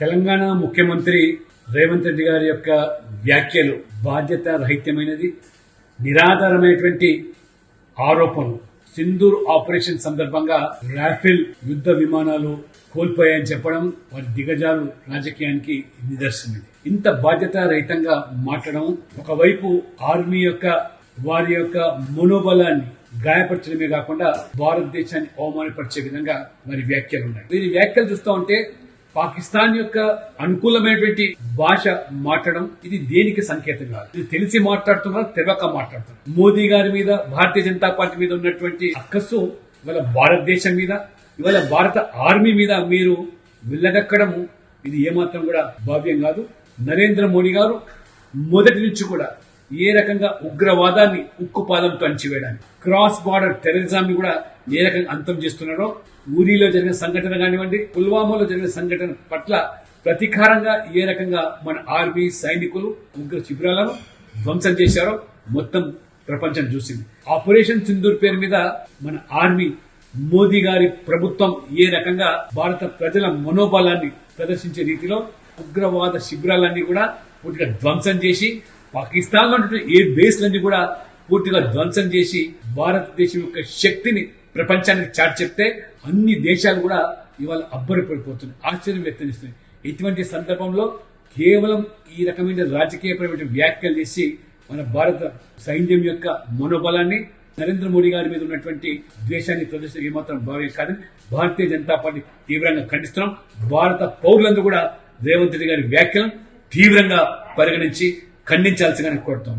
తెలంగాణ ముఖ్యమంత్రి రేవంత్ రెడ్డి గారి యొక్క వ్యాఖ్యలు బాధ్యత రహితమైనది, నిరాధారమైనటువంటి ఆరోపణలు. సింధూర్ ఆపరేషన్ సందర్భంగా రాఫెల్ యుద్ధ విమానాలు కోల్పోయాయని చెప్పడం వారి దిగజారు రాజకీయానికి నిదర్శనం. ఇంత బాధ్యత రహితంగా మాట్లాడడం, ఒకవైపు ఆర్మీ యొక్క వారి యొక్క మనోబలాన్ని గాయపరచడమే కాకుండా భారతదేశాన్ని అవమానపరిచే విధంగా మరి వ్యాఖ్యలు ఉన్నాయి. వీరి వ్యాఖ్యలు చూస్తూ ఉంటే పాకిస్తాన్ యొక్క అనుకూలమైనటువంటి భాష మాట్లాడడం ఇది దేనికి సంకేతం కాదు. ఇది తెలిసి మాట్లాడుతున్నారు, తెలవక మాట్లాడుతున్నారు. మోదీ గారి మీద, భారతీయ జనతా పార్టీ మీద ఉన్నటువంటి అక్కసు ఇవాళ భారతదేశం మీద, ఇవాళ భారత ఆర్మీ మీద మీరు విల్లగక్కడం ఇది ఏమాత్రం కూడా భావ్యం కాదు. నరేంద్ర మోడీ గారు మొదటి నుంచి కూడా ఏ రకంగా ఉగ్రవాదాన్ని ఉక్కుపాదంతో అణచివేయడానికి, క్రాస్ బార్డర్ టెర్రరిజాన్ని కూడా ఏ రకంగా అంతం చేస్తున్నారో, ఊరిలో జరిగిన సంఘటన కానివ్వండి, పుల్వామాలో జరిగిన సంఘటన పట్ల ప్రతీకారంగా ఏ రకంగా మన ఆర్మీ సైనికులు ఉగ్ర శిబిరాలను ధ్వంసం చేశారో మొత్తం ప్రపంచం చూసింది. ఆపరేషన్ సింధూర్ పేరు మీద మన ఆర్మీ, మోదీ గారి ప్రభుత్వం ఏ రకంగా భారత ప్రజల మనోబలాన్ని ప్రదర్శించే రీతిలో ఉగ్రవాద శిబిరాలన్నీ కూడా పూర్తిగా ధ్వంసం చేసి, పాకిస్తాన్ లో ఏ బేస్లన్నీ కూడా పూర్తిగా ధ్వంసం చేసి భారతదేశం యొక్క శక్తిని ప్రపంచానికి చాటి చెప్తే అన్ని దేశాలు కూడా ఇవాళ అబ్బరిపడిపోతున్నాయి, ఆశ్చర్యం వ్యక్తం చేస్తున్నాయి. ఇటువంటి సందర్భంలో కేవలం ఈ రకమైన రాజకీయపరమైన వ్యాఖ్యలు చేసి మన భారత సైన్యం యొక్క మనోబలాన్ని, నరేంద్ర మోడీ గారి మీద ఉన్నటువంటి ద్వేషాన్ని ప్రదర్శన ఏమాత్రం భావ్యం కాదని భారతీయ జనతా పార్టీ తీవ్రంగా ఖండిస్తున్నాం. భారత పౌరులందరూ కూడా రేవంత్ రెడ్డి గారి వ్యాఖ్యలను తీవ్రంగా పరిగణించి ఖండించాల్సిందిగా కోరుతాం.